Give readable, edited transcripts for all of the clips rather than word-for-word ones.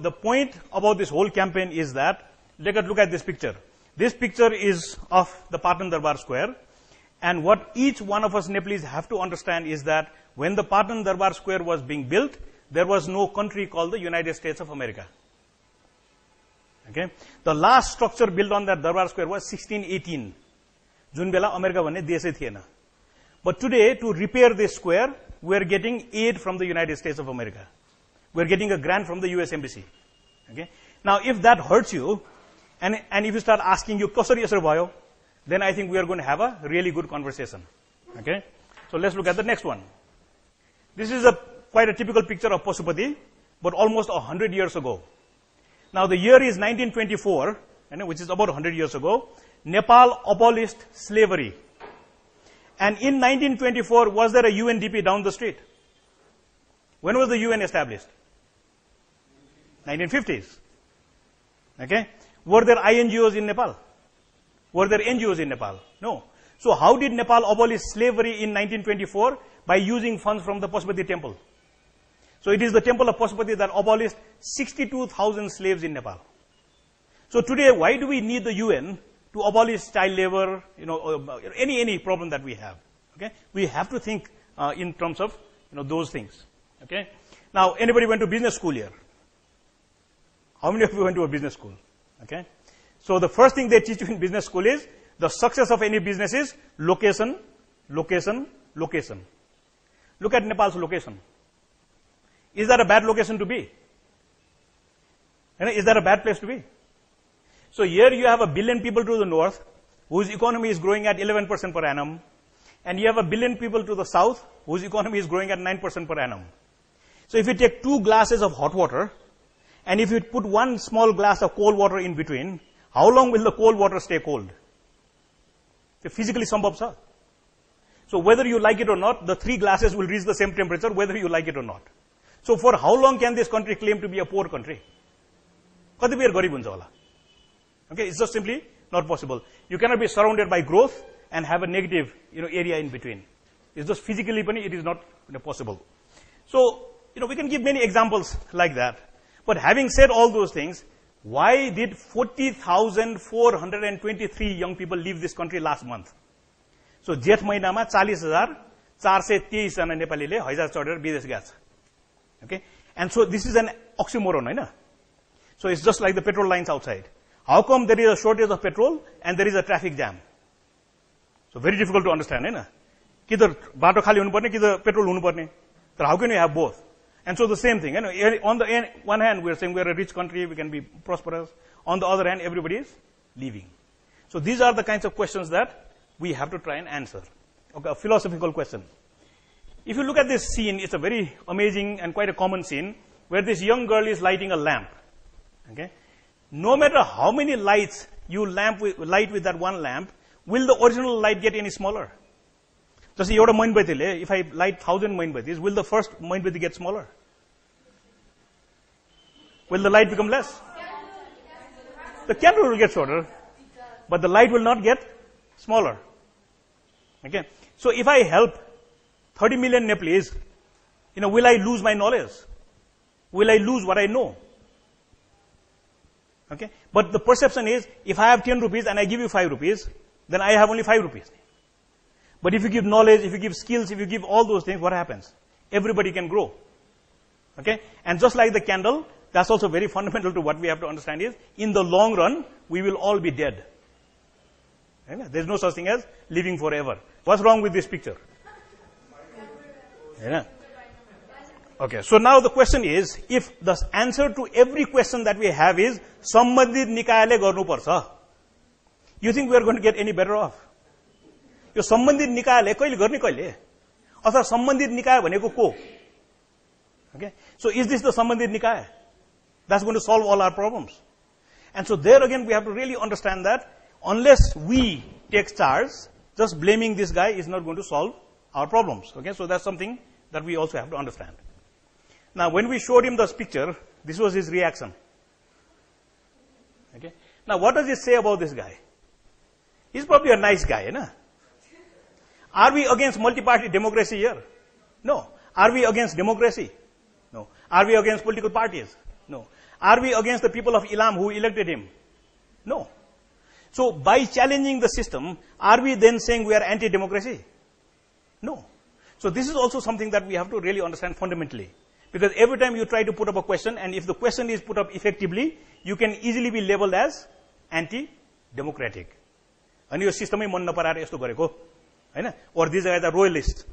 The point about this whole campaign is that, look at this picture. This picture is of the Patan Darbar Square. And what each one of us Nepalese have to understand is that when the Patan Darbar Square was being built, there was no country called the United States of America. Okay? The last structure built on that Darbar Square was 1618. Jun bela America भन्ने देशै थिएन. But today, to repair this square, we are getting aid from the United States of America. We are getting a grant from the US Embassy. Okay? Now, if that hurts you, and if you start asking you, कसरी यसरी भयो, then I think we are going to have a really good conversation. Okay? So let's look at the next one. This is quite a typical picture of Pasupati, but almost 100 years ago. Now the year is 1924, which is about 100 years ago. Nepal abolished slavery. And in 1924, was there a UNDP down the street? When was the UN established? 1950s. Okay? Were there INGOs in Nepal? Were there NGOs in Nepal? No. So how did Nepal abolish slavery in 1924? By using funds from the Pasupati temple. So it is the temple of Pasupati that abolished 62,000 slaves in Nepal. So today, why do we need the UN to abolish child labor, any problem that we have? Okay? We have to think in terms of those things. Okay? Now, anybody went to business school here? How many of you went to a business school? Okay? So the first thing they teach you in business school is the success of any business is location, location, location. Look at Nepal's location. Is that a bad location to be? Is that a bad place to be? So here you have 1 billion people to the north, whose economy is growing at 11% per annum, and you have 1 billion people to the south, whose economy is growing at 9% per annum. So if you take 2 glasses of hot water, and if you put 1 small glass of cold water in between, how long will the cold water stay cold? Physically sambhav cha. So whether you like it or not, the 3 glasses will reach the same temperature, whether you like it or not. So for how long can this country claim to be a poor country? Okay, it's just simply not possible. You cannot be surrounded by growth and have a negative area in between. It's just physically, it is not possible. So, we can give many examples like that. But having said all those things, why did 40,423 young people leave this country last month? So, जेठ महिनामा 40,423 जना नेपालीले हैजा चढेर विदेश गएछ. Okay? And so this is an oxymoron, right? So it's just like the petrol lines outside. How come there is a shortage of petrol and there is a traffic jam? So very difficult to understand, right? Either bato khali hunu parne, either petrol hunu parne. So how can you have both? And so the same thing, on the one hand, we are saying we are a rich country, we can be prosperous. On the other hand, everybody is leaving. So these are the kinds of questions that we have to try and answer. Okay, a philosophical question. If you look at this scene, it's a very amazing and quite a common scene where this young girl is lighting a lamp. Okay? No matter how many lights you light with that one lamp, will the original light get any smaller? Just एउटा मोमबत्तीले, if I light 1,000 mombatti, will the first mombatti get smaller? Will the light become less? The candle will get shorter, but the light will not get smaller. Okay? So if I help 30 million Nepalese, will I lose my knowledge? Will I lose what I know? Okay? But the perception is, if I have 10 rupees and I give you 5 rupees, then I have only 5 rupees. But if you give knowledge, if you give skills, if you give all those things, what happens? Everybody can grow. Okay? And just like the candle, that's also very fundamental to what we have to understand is, in the long run, we will all be dead. There's no such thing as living forever. What's wrong with this picture? Yeah. Okay, so now the question is, if the answer to every question that we have is, Sambandhit Nikayale garnu parcha, you think we are going to get any better off? Yo Sambandhit Nikayale kaile गर्ने कहिले? अथवा Sambandhit Nikaya भनेको को? Okay, so is this the Sambandhit Nikaya? That's going to solve all our problems. And so there again, we have to really understand that unless we take charge, just blaming this guy is not going to solve our problems. Okay, so that's something that we also have to understand. Now, when we showed him this picture, this was his reaction. Okay. Now, what does it say about this guy? He's probably a nice guy, you know? Are we against multi-party democracy here? No. Are we against democracy? No. Are we against political parties? No. Are we against the people of Ilam who elected him? No. So by challenging the system, are we then saying we are anti-democracy? No. So this is also something that we have to really understand fundamentally. Because every time you try to put up a question, and if the question is put up effectively, you can easily be labeled as anti-democratic. And your system मन नपराएर यस्तो गरेको हैन, or these guys are royalists.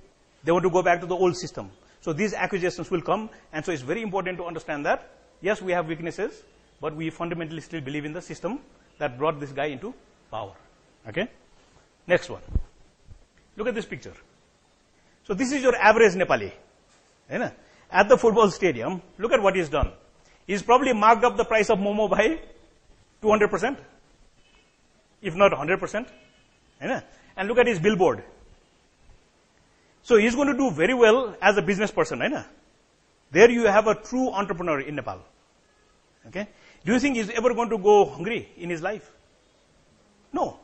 They want to go back to the old system. So these accusations will come, and so it's very important to understand that, yes, we have weaknesses, but we fundamentally still believe in the system that brought this guy into power. Okay? Next one. Look at this picture. So this is your average Nepali. Right? At the football stadium, look at what he's done. He's probably marked up the price of Momo by 200%, if not 100%. Right? And look at his billboard. So he's going to do very well as a business person. Right? There you have a true entrepreneur in Nepal. Okay? Do you think he's ever going to go hungry in his life? No.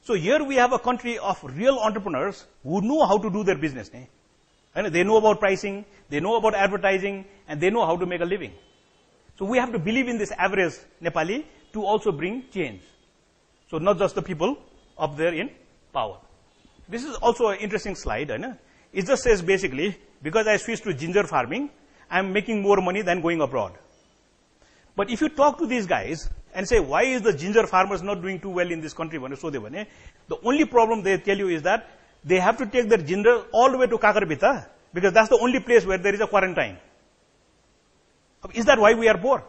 So here we have a country of real entrepreneurs who know how to do their business. And they know about pricing, they know about advertising, and they know how to make a living. So we have to believe in this average Nepali to also bring change. So not just the people up there in power. This is also an interesting slide. It just says basically, because I switched to ginger farming, I'm making more money than going abroad. But if you talk to these guys and say, why is the ginger farmers not doing too well in this country? The only problem they tell you is that they have to take their ginger all the way to Kakarpita, because that's the only place where there is a quarantine. Is that why we are poor?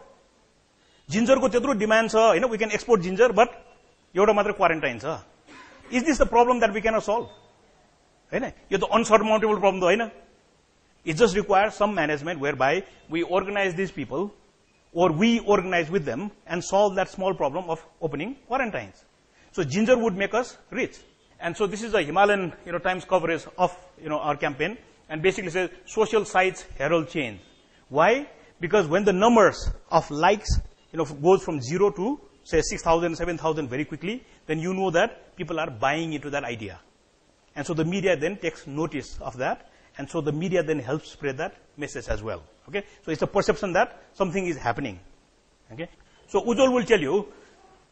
Ginger ko tetro demand cha, we can export ginger, but euta matra quarantine cha. Is this the problem that we cannot solve? It's the unsurmountable problem. It just requires some management whereby we organize these people, or we organize with them and solve that small problem of opening quarantines. So ginger would make us rich. And so this is a Himalayan Times coverage of our campaign, and basically says social sites herald change. Why? Because when the numbers of likes goes from 0 to say 6,000, 7,000 very quickly, then you know that people are buying into that idea. And so the media then takes notice of that, and so the media then helps spread that message as well. Okay? So it's a perception that something is happening. Okay? So Ujjwal will tell you,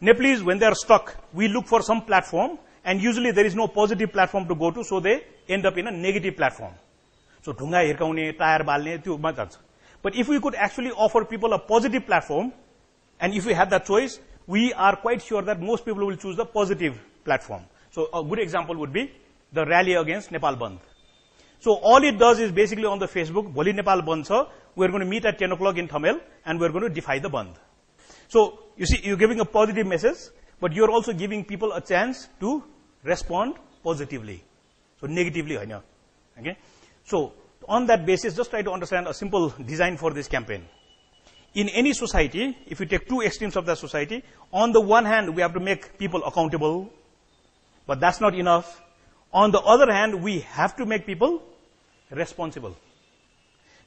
Nepalese, when they are stuck, we look for some platform, and usually there is no positive platform to go to, so they end up in a negative platform. So dhunga hirkaune, tire balne, त्यो मा जान्छ. But if we could actually offer people a positive platform, and if we had that choice, we are quite sure that most people will choose the positive platform. So a good example would be the rally against Nepal Bandh. So all it does is basically on the Facebook, Bholi Nepal Bandh cha, we're going to meet at 10 o'clock in Thamel, and we're going to defy the Bandh. So you see, you're giving a positive message, but you're also giving people a chance to respond positively. So negatively, okay? So on that basis, just try to understand a simple design for this campaign. In any society, if you take two extremes of that society, on the one hand, we have to make people accountable, but that's not enough. On the other hand, we have to make people responsible.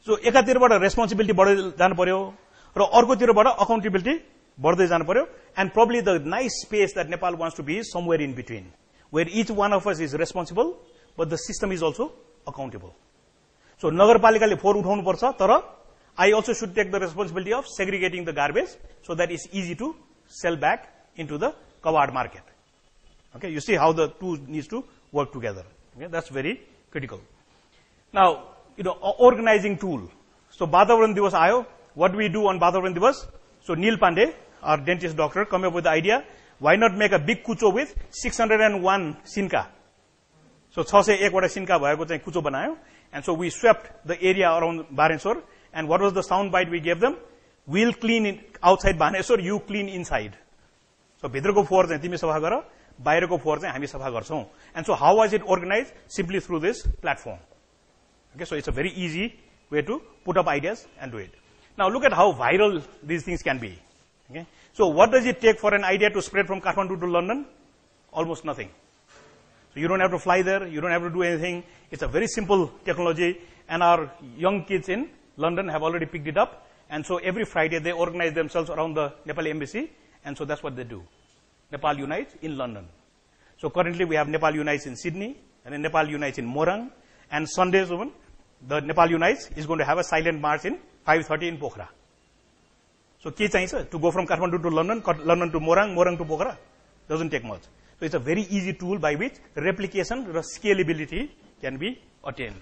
So एकातिरबाट responsibility बढ्दै जानु पर्यो र अर्कोतिरबाट accountability बढ्दै जानु पर्यो, and probably the nice space that Nepal wants to be is somewhere in between, where each one of us is responsible, but the system is also accountable. So नगरपालिकाले फोहोर उठाउनु पर्छ, तर I also should take the responsibility of segregating the garbage so that it's easy to sell back into the Kawad market. Okay, you see how the two needs to work together. Okay, that's very critical. Now, organizing tool. So Vatavaran Divas aayo. What do we do on Vatavaran Divas? So Neil Pandey, our dentist doctor, come up with the idea, why not make a big kucho with 601 sinka? So 601 wata sinka bhayeko चाहिँ kucho बनायो, and so we swept the area around Baneswar. And what was the sound bite we gave them? We'll clean it outside Baneswar, you clean inside. So भित्रको फोहोर चाहिँ तिमी सफा गर, बाहिरको फोहोर चाहिँ हामी सफा गर्छौं. And so how was it organized? Simply through this platform. Okay, so it's a very easy way to put up ideas and do it. Now look at how viral these things can be. Okay, so what does it take for an idea to spread from Kathmandu to London? Almost nothing. So you don't have to fly there, you don't have to do anything. It's a very simple technology, and our young kids in London have already picked it up, and so every Friday they organize themselves around the Nepal embassy, and so that's what they do. Nepal Unites in London. So currently we have Nepal Unites in Sydney, and then Nepal Unites in Morang, and Sundays even, the Nepal Unites is going to have a silent march in 5:30 in Pokhara. So के चाहिन्छ to go from Kathmandu to London, London to Morang, Morang to Pokhara? Doesn't take much. So it's a very easy tool by which replication or scalability can be attained.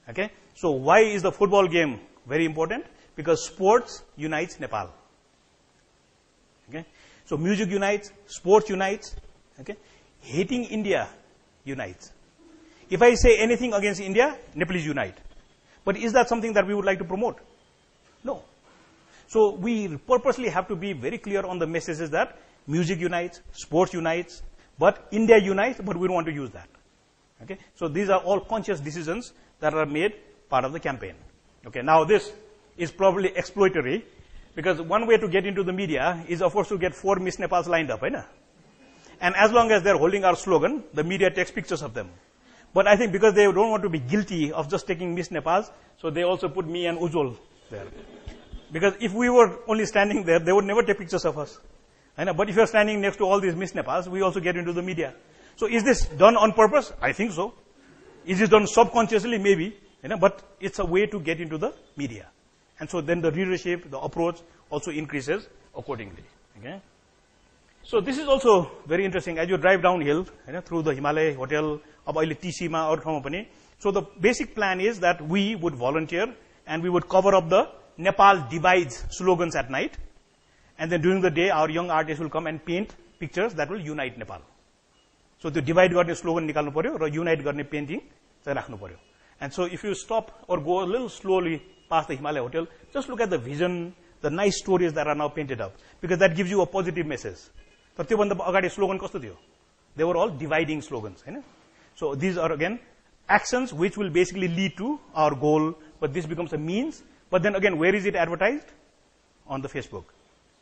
Okay? So why is the football game very important? Because sports unites Nepal. Okay? So music unites, sports unites. Okay? Hating India unites. If I say anything against India, Nepalese unite. But is that something that we would like to promote? No. So we purposely have to be very clear on the messages that music unites, sports unites, but India unites, but we don't want to use that. Okay? So these are all conscious decisions that are made part of the campaign. Okay? Now this is probably exploitatory, because one way to get into the media is, of course, to get 4 Miss Nepals lined up, right? And as long as they're holding our slogan, the media takes pictures of them. But I think because they don't want to be guilty of just taking Miss Nepals, so they also put me and Ujjwal there. Because if we were only standing there, they would never take pictures of us. But if you're standing next to all these Miss Nepals, we also get into the media. So is this done on purpose? I think so. Is it done subconsciously? Maybe. But it's a way to get into the media. And so then the readership, the approach also increases accordingly. Okay? So this is also very interesting. As you drive downhill through the Himalaya Hotel, TC ma aru ठाउँमा पनि. So the basic plan is that we would volunteer and we would cover up the Nepal divides slogans at night. And then during the day, our young artists will come and paint pictures that will unite Nepal. So the divide गर्ने slogan निकाल्नु पर्यो र unite गर्ने painting चाहिँ राख्नु पर्यो. And so if you stop or go a little slowly past the Himalaya Hotel, just look at the vision, the nice stories that are now painted up, because that gives you a positive message. तर त्योभन्दा अगाडि slogan कस्तो थियो? They were all dividing slogans. So these are again actions which will basically lead to our goal, but this becomes a means. But then again, where is it advertised? On the Facebook.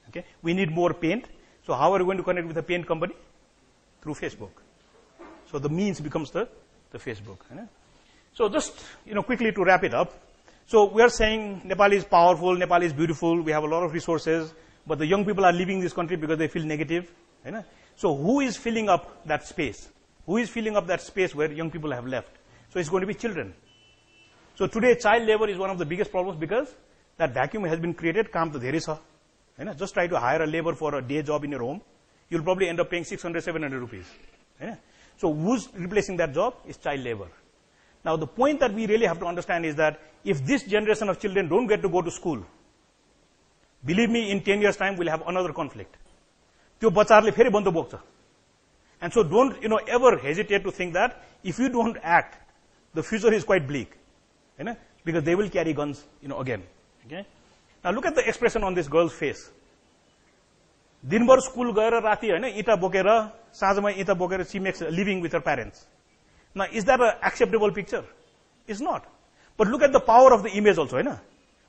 Okay, we need more paint. So how are we going to connect with the paint company? Through Facebook. So the means becomes the Facebook. So just quickly to wrap it up. So we are saying Nepal is powerful, Nepal is beautiful, we have a lot of resources, but the young people are leaving this country because they feel negative. So who is filling up that space? Who is filling up that space where young people have left? So it's going to be children. So today child labor is one of the biggest problems because that vacuum has been created. काम तो धेरै छ. Just try to hire a labor for a day job in your home. You'll probably end up paying 600, 700 rupees. So who's replacing that job is child labor. Now the point that we really have to understand is that if this generation of children don't get to go to school, believe me, in 10 years time we'll have another conflict. त्यो बच्चाहरुले फेरि बन्द बोक्छ. And so don't ever hesitate to think that if you don't act, the future is quite bleak. Because they will carry guns again. Okay? Now look at the expression on this girl's face. दिनभर school गएर राति इटा बोकेर साँझमा इटा बोकेर she makes a living with her parents. Now is that an acceptable picture? It's not. But look at the power of the image also.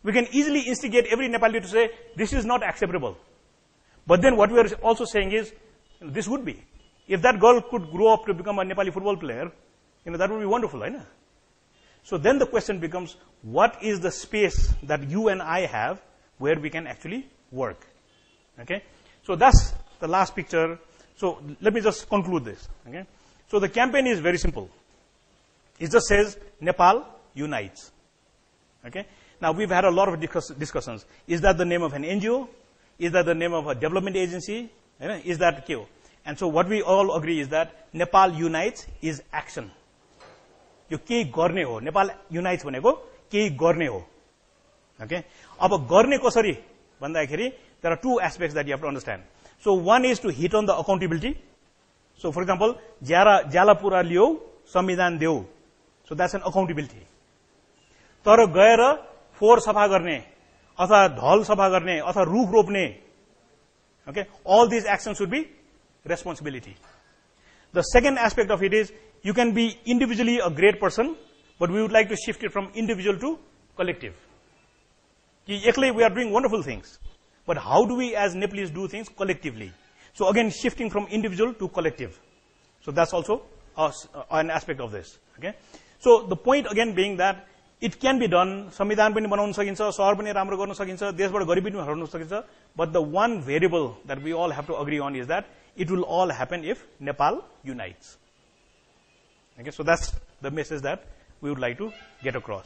We can easily instigate every Nepali to say this is not acceptable. But then what we are also saying is this would be. If that girl could grow up to become a Nepali football player, that would be wonderful. So then the question becomes, what is the space that you and I have where we can actually work? Okay? So that's the last picture. So let me just conclude this. Okay? So the campaign is very simple. It just says, Nepal unites. Okay? Now we've had a lot of discussions. Is that the name of an NGO? Is that the name of a development agency? Is that KO? And so what we all agree is that Nepal unites is action. यो केही गर्ने हो. Nepal unites भनेको केही गर्ने हो. Okay? अब गर्ने कसरी भन्दाखेरि there are two aspects that you have to understand. So one is to hit on the accountability. So for example, ज्याला पुरा ल्याऊ, संविधान देऊ. So that's an accountability. तर गएर फोहोर सफा गर्ने अथवा ढल सफा गर्ने अथवा रुख रोप्ने, okay, all these actions should be responsibility. The second aspect of it is you can be individually a great person, but we would like to shift it from individual to collective. Actually, we are doing wonderful things, but how do we as Nepalese do things collectively? So again, shifting from individual to collective. So that's also an aspect of this. Okay. So the point again being that it can be done. संविधान पनि बनाउन सकिन्छ, शहर पनि राम्रो गर्न सकिन्छ, देशबाट गरिबी पनि हटाउन सकिन्छ. But the one variable that we all have to agree on is that it will all happen if Nepal unites. Okay, so that's the message that we would like to get across.